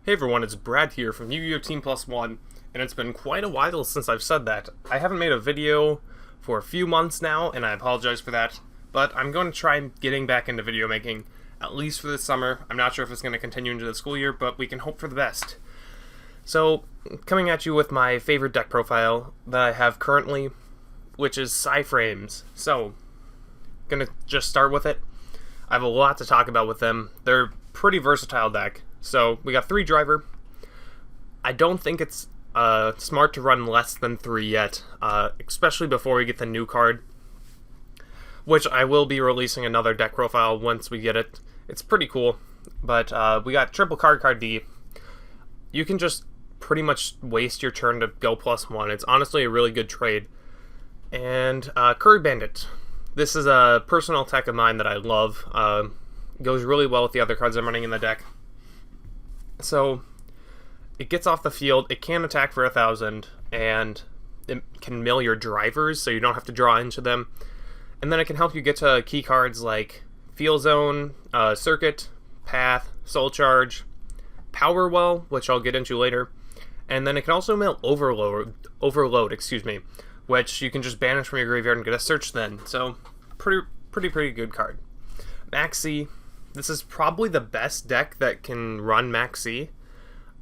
Hey everyone, it's Brad here from Yu-Gi-Oh! Team Plus One, and it's been quite a while since I've said that. I haven't made a video for a few months now, and I apologize for that, but I'm going to try getting back into video making, at least for this summer. I'm not sure if it's going to continue into the school year, but we can hope for the best. So, coming at you with my favorite deck profile that I have currently, which is PSY-Frames. So, gonna just start with it. I have a lot to talk about with them. They're a pretty versatile deck. So we got 3 driver. I don't think it's smart to run less than 3 yet, especially before we get the new card, which I will be releasing another deck profile once we get it. It's pretty cool, but we got triple card D. You can just pretty much waste your turn to go +1. It's honestly a really good trade. And Kuribandit. This is a personal tech of mine that I love. Goes really well with the other cards I'm running in the deck. So, it gets off the field, it can attack for 1,000, and it can mill your drivers, so you don't have to draw into them. And then it can help you get to key cards like Field Zone, Circuit, Path, Soul Charge, Power Well, which I'll get into later. And then it can also mill Overload, which you can just banish from your graveyard and get a search then. So, pretty good card. Maxi. This is probably the best deck that can run Maxi,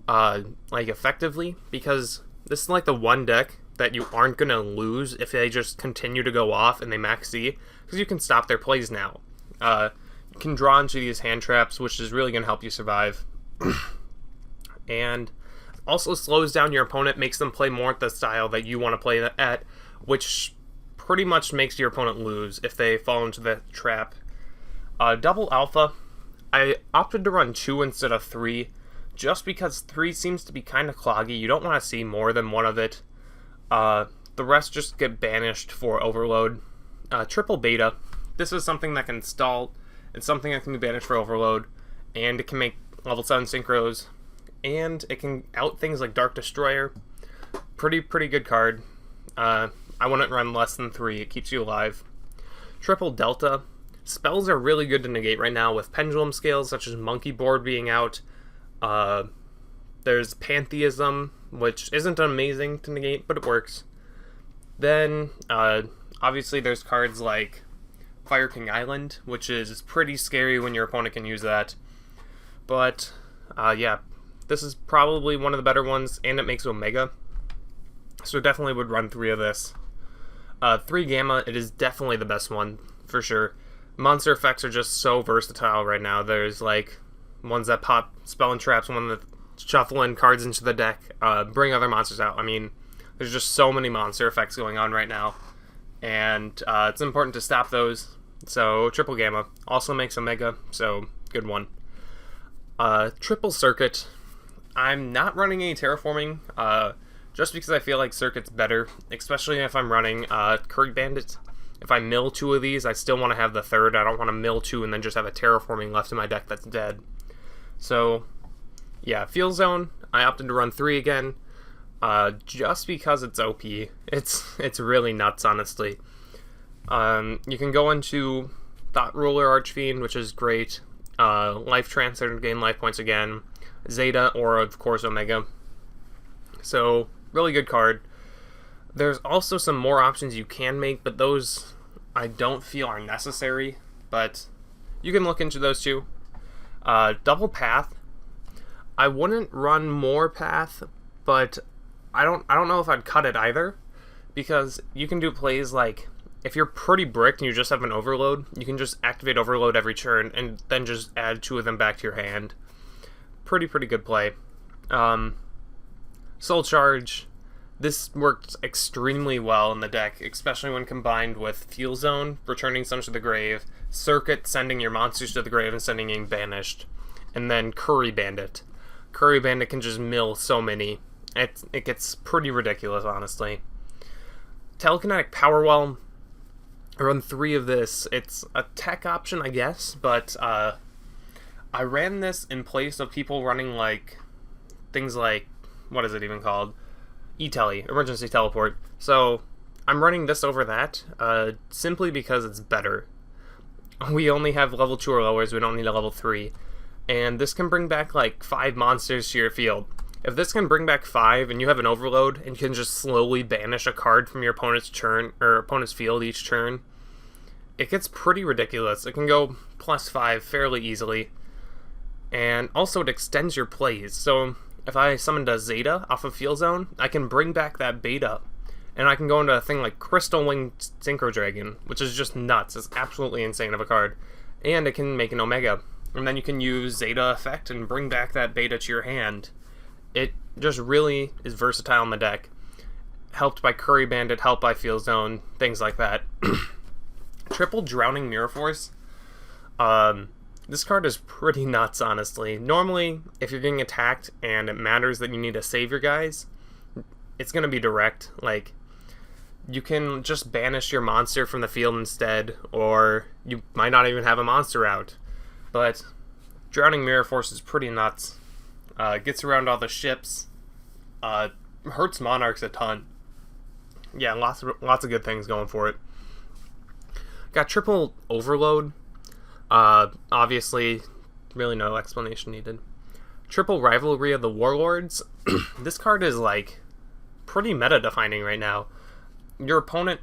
like, effectively, because this is, like, the one deck that you aren't going to lose if they just continue to go off and they Maxi, because you can stop their plays now. You can draw into these hand traps, which is really going to help you survive. And also slows down your opponent, makes them play more at the style that you want to play at, which pretty much makes your opponent lose if they fall into the trap. Double Alpha, I opted to run 2 instead of 3, just because 3 seems to be kind of cloggy. You don't want to see more than one of it. The rest just get banished for Overload. Triple Beta, this is something that can stall, it's something that can be banished for Overload, and it can make level 7 synchros, and it can out things like Dark Destroyer. Pretty good card. I wouldn't run less than 3, it keeps you alive. Triple Delta, spells are really good to negate right now with pendulum scales such as Monkey Board being out. There's Pantheism, which isn't amazing to negate, but it works. Then, obviously there's cards like Fire King Island, which is pretty scary when your opponent can use that. But, yeah, this is probably one of the better ones, and it makes Omega. So definitely would run 3 of this. 3 Gamma, it is definitely the best one, for sure. Monster effects are just so versatile right now. There's, like, ones that pop spell and traps, one that shuffle in cards into the deck, bring other monsters out. I mean, there's just so many monster effects going on right now, and it's important to stop those. So, Triple Gamma also makes Omega, so good one. Triple Circuit, I'm not running any Terraforming, just because I feel like Circuit's better, especially if I'm running Kuribandit. If I mill 2 of these, I still want to have the 3rd. I don't want to mill 2 and then just have a Terraforming left in my deck that's dead. So, yeah, Field Zone, I opted to run 3 again, just because it's OP. It's really nuts, honestly. You can go into Thought Ruler Archfiend, which is great. Life Transfer to gain life points again. Zeta, or of course Omega. So, really good card. There's also some more options you can make, but those I don't feel are necessary, but you can look into those too. Double Path, I wouldn't run more Path, but I don't know if I'd cut it either, because you can do plays like, if you're pretty bricked and you just have an Overload, you can just activate Overload every turn and then just add 2 of them back to your hand. Pretty good play. Soul Charge, this worked extremely well in the deck, especially when combined with Field Zone, returning some to the grave, Circuit, sending your monsters to the grave and sending them banished, and then Kuribandit. Kuribandit can just mill so many. It gets pretty ridiculous, honestly. Telekinetic Powerwell, I run 3 of this. It's a tech option, I guess, but I ran this in place of people running like things like, what is it even called? E-Tele, Emergency Teleport. So, I'm running this over that, simply because it's better. We only have level 2 or lowers, we don't need a level 3. and this can bring back like 5 monsters to your field. If this can bring back 5 and you have an overload and you can just slowly banish a card from your opponent's turn or opponent's field each turn, it gets pretty ridiculous. It can go +5 fairly easily. And also it extends your plays. So if I summoned a Zeta off of Field Zone, I can bring back that Beta. And I can go into a thing like Crystal Winged Synchro Dragon, which is just nuts. It's absolutely insane of a card. And it can make an Omega. And then you can use Zeta effect and bring back that Beta to your hand. It just really is versatile in the deck. Helped by Kuribandit, helped by Field Zone, things like that. Triple Drowning Mirror Force. This card is pretty nuts, honestly. Normally, if you're getting attacked and it matters that you need to save your guys, it's going to be direct. Like, you can just banish your monster from the field instead, or you might not even have a monster out. But Drowning Mirror Force is pretty nuts. Gets around all the ships. Hurts monarchs a ton. Yeah, lots of good things going for it. Got triple Overload. Obviously, really no explanation needed. Triple Rivalry of the Warlords. This card is like pretty meta-defining right now. Your opponent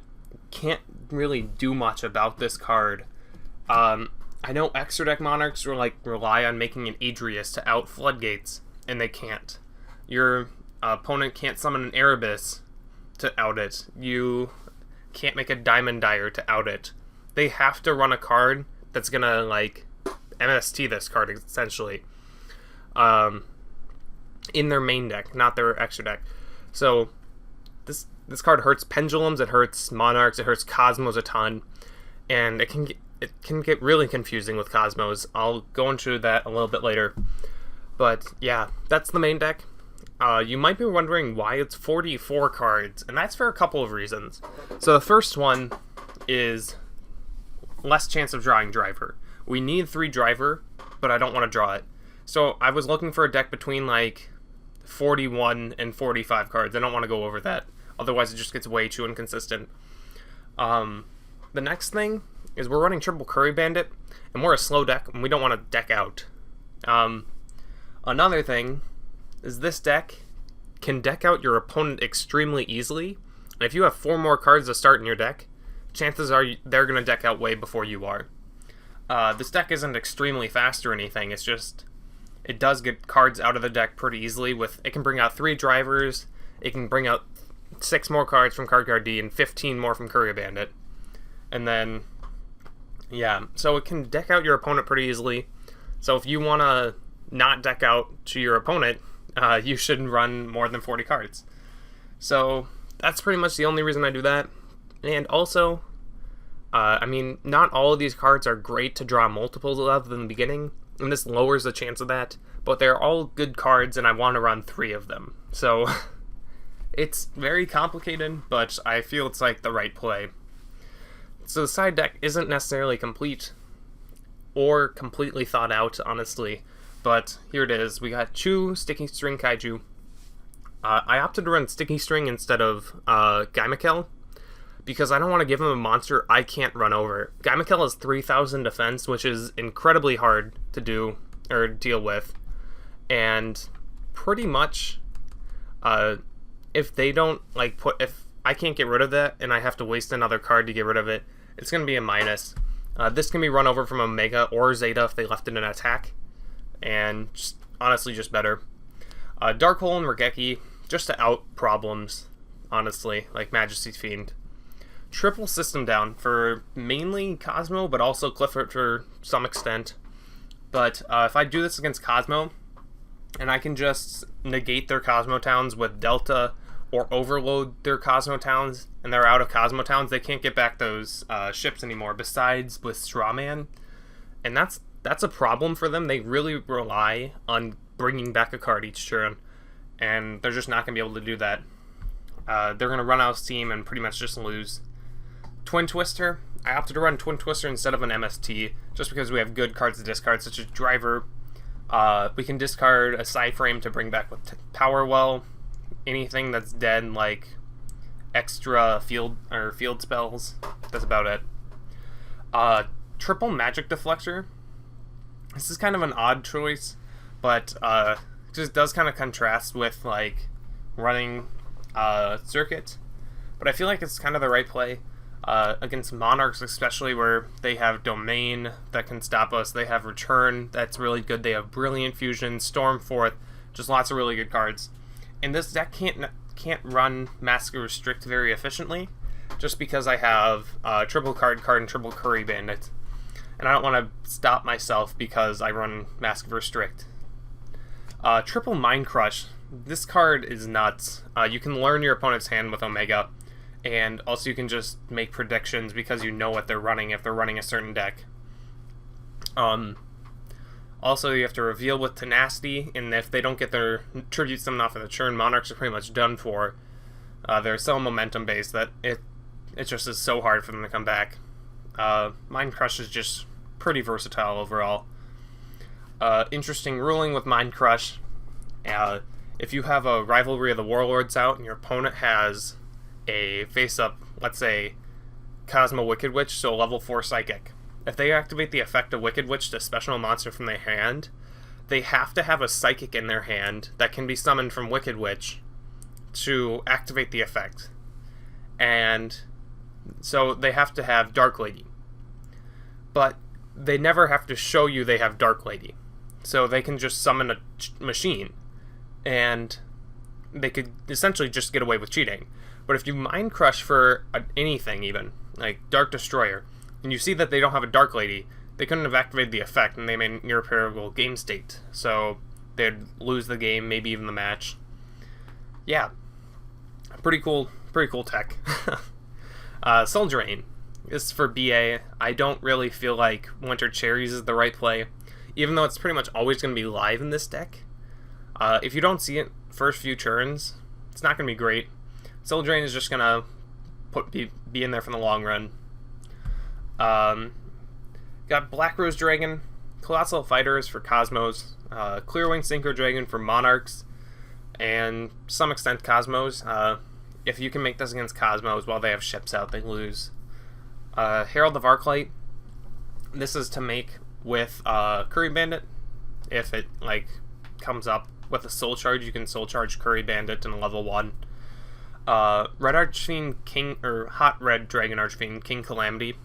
can't really do much about this card. I know extra deck monarchs rely on making an Adrius to out Floodgates, and they can't. Your opponent can't summon an Erebus to out it. You can't make a Diamond Dire to out it. They have to run a card that's gonna like MST this card essentially in their main deck, not their extra deck. So this card hurts Pendulums, it hurts Monarchs, it hurts Cosmos a ton, and it can get really confusing with Cosmos. I'll go into that a little bit later. But yeah, that's the main deck. You might be wondering why it's 44 cards, and that's for a couple of reasons. So the first one is less chance of drawing Driver. We need 3 Driver, but I don't want to draw it. So I was looking for a deck between like 41 and 45 cards. I don't want to go over that. Otherwise it just gets way too inconsistent. The next thing is we're running triple Kuribandit, and we're a slow deck, and we don't want to deck out. Another thing is this deck can deck out your opponent extremely easily. And if you have 4 more cards to start in your deck, chances are they're going to deck out way before you are. This deck isn't extremely fast or anything, it's just, it does get cards out of the deck pretty easily. It can bring out 3 Drivers, it can bring out 6 more cards from Card Guard D, and 15 more from Kuribandit. And then, yeah, so it can deck out your opponent pretty easily. So if you want to not deck out to your opponent, you shouldn't run more than 40 cards. So that's pretty much the only reason I do that. And also, I mean, not all of these cards are great to draw multiples of in the beginning, and this lowers the chance of that, but they're all good cards, and I want to run 3 of them. So it's very complicated, but I feel it's like the right play. So the side deck isn't necessarily complete or completely thought out, honestly, but here it is. We got 2 Sticky String Kaiju. I opted to run Sticky String instead of Gaimakel, because I don't want to give him a monster I can't run over. Gaimakel has 3,000 defense, which is incredibly hard to do or deal with, and pretty much if they don't if I can't get rid of that and I have to waste another card to get rid of it, it's going to be a minus. This can be run over from Omega or Zeta if they left in an attack, and honestly just better. Dark Hole and Regeki, just to out problems, honestly, like Majesty's Fiend. Triple System Down for mainly Cosmo, but also Clifford to some extent. But if I do this against Cosmo, and I can just negate their Cosmo Towns with Delta, or overload their Cosmo Towns, and they're out of Cosmo Towns, they can't get back those ships anymore, besides with Strawman. And that's a problem for them. They really rely on bringing back a card each turn, and they're just not going to be able to do that. They're going to run out of steam and pretty much just lose. Twin Twister. I opted to run Twin Twister instead of an MST, just because we have good cards to discard, such as Driver. We can discard a PSY-Frame to bring back with Power Well. Anything that's dead, like extra field spells. That's about it. Triple Magic Deflector. This is kind of an odd choice, but just does kind of contrast with like running Circuit. But I feel like it's kind of the right play against Monarchs, especially where they have Domain that can stop us. They have Return that's really good. They have Brilliant Fusion, Stormforth, just lots of really good cards. And this deck can't run Massacre Restrict very efficiently, just because I have triple card and triple Kuribandit. And I don't want to stop myself because I run Massacre Restrict. Triple Mind Crush. This card is nuts. You can learn your opponent's hand with Omega, and also you can just make predictions because you know what they're running if they're running a certain deck. Also, you have to reveal with Tenacity, and if they don't get their tribute summon off of the turn, Monarchs are pretty much done for. They're so momentum based that it just is so hard for them to come back. Mind Crush is just pretty versatile overall. Interesting ruling with Mind Crush. If you have a Rivalry of the Warlords out and your opponent has a face-up, let's say, Cosmo Wicked Witch, so a level 4 Psychic. If they activate the effect of Wicked Witch to special a monster from their hand, they have to have a Psychic in their hand that can be summoned from Wicked Witch to activate the effect. And so they have to have Dark Lady. But they never have to show you they have Dark Lady. So they can just summon a machine, and they could essentially just get away with cheating. But if you Mind Crush for anything, even, like Dark Destroyer, and you see that they don't have a Dark Lady, they couldn't have activated the effect, and they made an irreparable game state. So they'd lose the game, maybe even the match. Yeah. Pretty cool tech. Soul Drain. This is for BA. I don't really feel like Winter Cherries is the right play, even though it's pretty much always going to be live in this deck. If you don't see it first few turns, it's not going to be great. Soul Drain is just going to be in there for the long run. Got Black Rose Dragon, Colossal Fighters for Cosmos, Clearwing Synchro Dragon for Monarchs, and to some extent Cosmos. If you can make this against Cosmos while they have ships out, they lose. Herald of Arclight. This is to make with Kuribandit. If it comes up with a Soul Charge, you can Soul Charge Kuribandit in a level 1. Red Archfiend King, or Hot Red Dragon Archfiend King Calamity.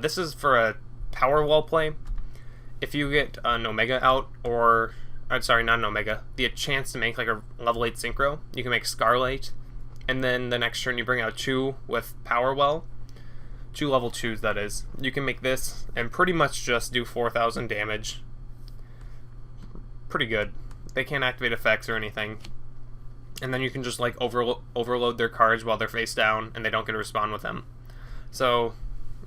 This is for a power wall play. If you get an Omega out, or sorry, not an Omega, the chance to make like a level 8 synchro, you can make Scarlet, and then the next turn you bring out 2 with power well. 2 level 2s, that is. You can make this and pretty much just do 4,000 damage. Pretty good. They can't activate effects or anything. And then you can just overload their cards while they're face down and they don't get to respond with them. So,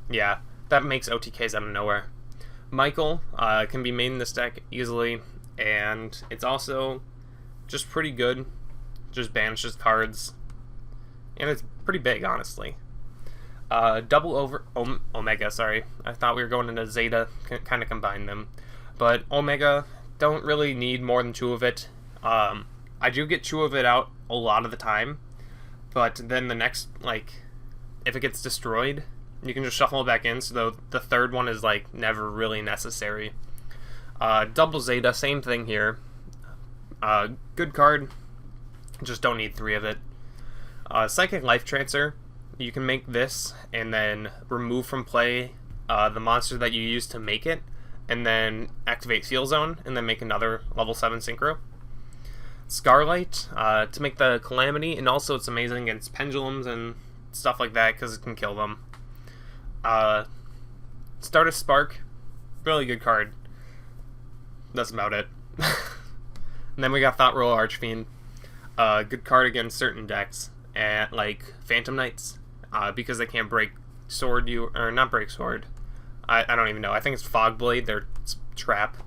yeah, that makes OTKs out of nowhere. Michael can be made in this deck easily, and it's also just pretty good. Just banishes cards. And it's pretty big, honestly. Omega, sorry. I thought we were going into Zeta, kind of combine them. But Omega, don't really need more than 2 of it. I do get 2 of it out a lot of the time, but then the next, if it gets destroyed, you can just shuffle it back in, so the third one is, never really necessary. Double Zeta, same thing here. Good card, just don't need 3 of it. Psychic Life Transfer, you can make this, and then remove from play the monster that you use to make it, and then activate Field Zone, and then make another level 7 synchro. Scarlight, to make the Calamity, and also it's amazing against pendulums and stuff like that, because it can kill them. Stardust Spark, really good card. That's about it. And then we got Thought Roll Archfiend, good card against certain decks, like Phantom Knights, because they can't break sword, or not break sword. I don't even know. I think it's Fog Blade, their trap.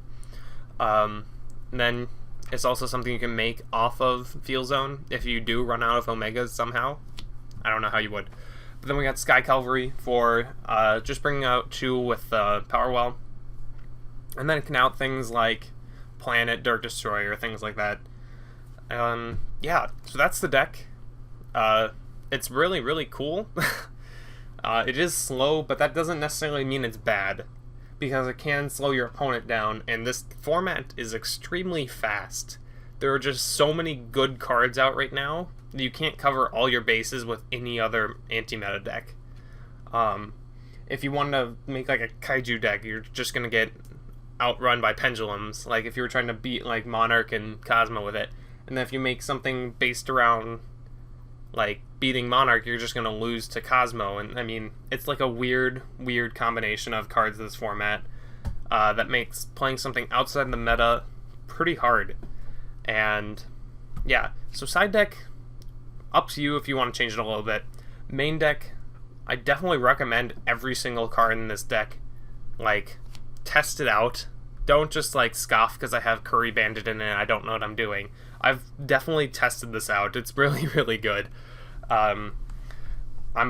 And then it's also something you can make off of Field Zone if you do run out of Omegas somehow. I don't know how you would. But then we got Sky Cavalry for just bringing out 2 with Power Well. And then it can out things like Planet, Dark Destroyer, things like that. Yeah, so that's the deck. It's really, really cool. It is slow, but that doesn't necessarily mean it's bad. because it can slow your opponent down, and this format is extremely fast. There are just so many good cards out right now that you can't cover all your bases with any other anti-meta deck. If you want to make like a kaiju deck, you're just going to get outrun by pendulums, like if you were trying to beat like Monarch and Cosmo with it. And then if you make something based around like beating Monarch, you're just going to lose to Cosmo. And I mean, it's like a weird combination of cards in this format that makes playing something outside the meta pretty hard. And yeah, so side deck, up to you if you want to change it a little bit. Main deck, I definitely recommend every single card in this deck. Like, test it out. Don't just like scoff because I have Kuribandit in it and I don't know what I'm doing. I've definitely tested this out. It's really good. I'm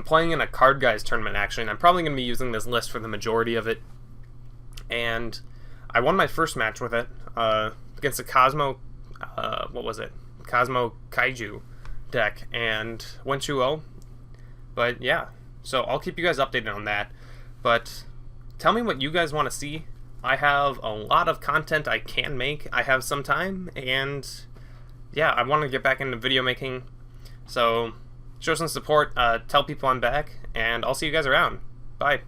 playing in a Card Guys tournament actually, and I'm probably going to be using this list for the majority of it. And I won my first match with it against a Cosmo, Cosmo Kaiju deck, and went 2-0. But yeah, so I'll keep you guys updated on that. But tell me what you guys want to see. I have a lot of content I can make. I have some time, and yeah, I want to get back into video making. So show some support, tell people I'm back, and I'll see you guys around. Bye.